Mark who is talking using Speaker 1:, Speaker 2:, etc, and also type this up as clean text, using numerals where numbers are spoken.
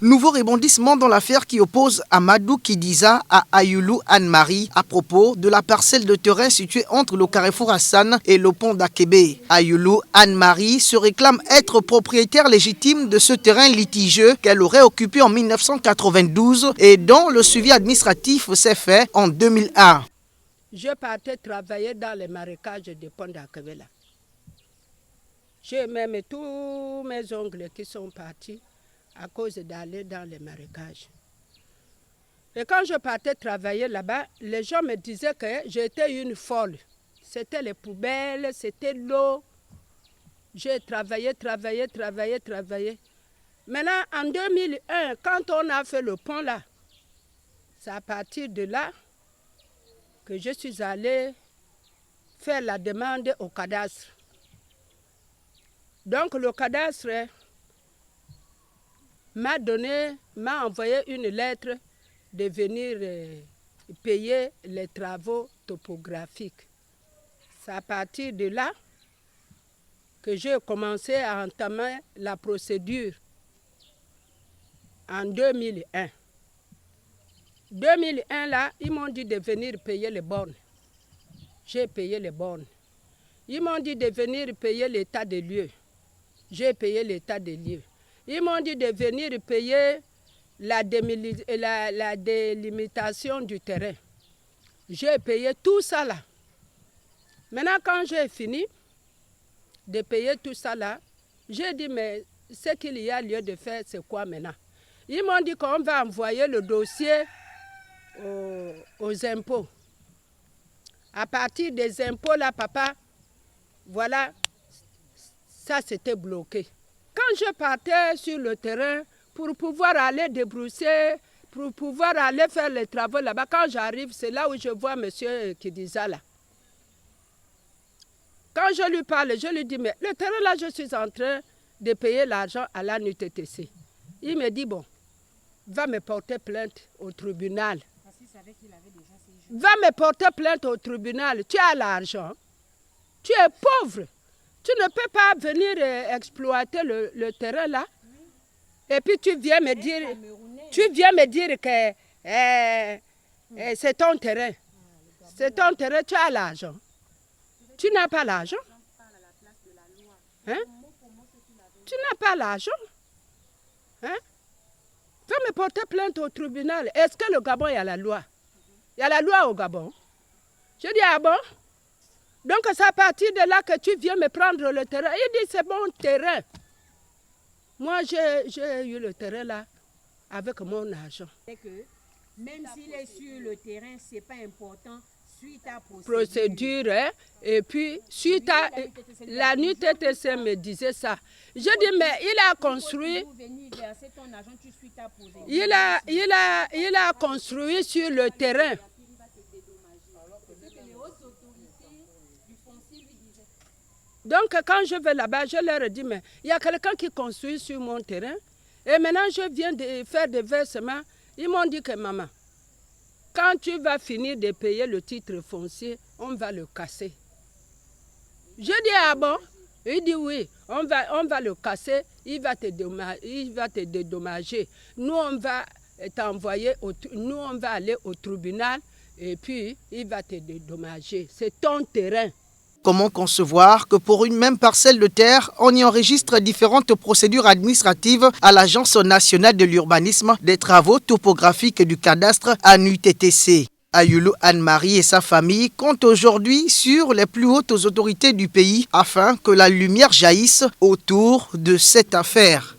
Speaker 1: Nouveau rebondissement dans l'affaire qui oppose Amadou Kidiza à Ayoulou Anne-Marie à propos de la parcelle de terrain située entre le carrefour Hassan et le pont d'Akébé. Ayoulou Anne-Marie se réclame être propriétaire légitime de ce terrain litigieux qu'elle aurait occupé en 1992 et dont le suivi administratif s'est fait en 2001.
Speaker 2: Je partais travailler dans les marécages du pont d'Akébé. J'ai même tous mes ongles qui sont partis à cause d'aller dans les marécages. Et quand je partais travailler là-bas, les gens me disaient que j'étais une folle. C'était les poubelles, c'était l'eau. J'ai travaillé. Maintenant, en 2001, quand on a fait le pont là, c'est à partir de là que je suis allée faire la demande au cadastre. Donc le cadastre m'a envoyé une lettre de venir payer les travaux topographiques. C'est à partir de là que j'ai commencé à entamer la procédure en 2001. 2001 là, ils m'ont dit de venir payer les bornes. J'ai payé les bornes. Ils m'ont dit de venir payer l'état des lieux. J'ai payé l'état des lieux. Ils m'ont dit de venir payer la délimitation du terrain. J'ai payé tout ça là. Maintenant, quand j'ai fini de payer tout ça là, j'ai dit, mais ce qu'il y a lieu de faire, c'est quoi maintenant? Ils m'ont dit qu'on va envoyer le dossier aux impôts. À partir des impôts là, papa, voilà, ça s'était bloqué. Quand je partais sur le terrain pour pouvoir aller débrousser, pour pouvoir aller faire les travaux là-bas, quand j'arrive, c'est là où je vois monsieur Kidiza là. Quand je lui parle, je lui dis, mais le terrain là, je suis en train de payer l'argent à la NUTTC. Il me dit, bon, va me porter plainte au tribunal. Parce qu'il savait qu'il avait déjà ses jours. Va me porter plainte au tribunal. Tu as l'argent. Tu es pauvre. Tu ne peux pas venir exploiter le terrain là. Oui. Et puis tu viens me dire que c'est ton terrain. C'est ton terrain, tu as l'argent. Tu n'as pas l'argent. Hein? Tu n'as pas l'argent. Hein? Va me porter plainte au tribunal. Est-ce que le Gabon, il y a la loi? Il y a la loi au Gabon. Je dis, ah bon? Donc c'est à partir de là que tu viens me prendre le terrain. Il dit, c'est bon terrain. Moi, j'ai eu le terrain là avec mon argent.
Speaker 3: Même s'il est sur le terrain, ce n'est pas important. Suite à
Speaker 2: procédure, hein? Et puis suite à la NUTTC me disait ça. Je dis, mais il a construit. Il a construit sur le terrain. Donc quand je vais là-bas, je leur dis, mais il y a quelqu'un qui construit sur mon terrain. Et maintenant, je viens de faire des versements. Ils m'ont dit que maman, quand tu vas finir de payer le titre foncier, on va le casser. Je dis, ah bon? Il dit, oui, on va le casser, il va te dédommager. Nous, on va t'envoyer, nous, on va aller au tribunal et puis il va te dédommager. C'est ton terrain.
Speaker 1: Comment concevoir que pour une même parcelle de terre, on y enregistre différentes procédures administratives à l'Agence nationale de l'urbanisme, des travaux topographiques et du cadastre à NUTTC? Ayoulou Anne-Marie et sa famille comptent aujourd'hui sur les plus hautes autorités du pays afin que la lumière jaillisse autour de cette affaire.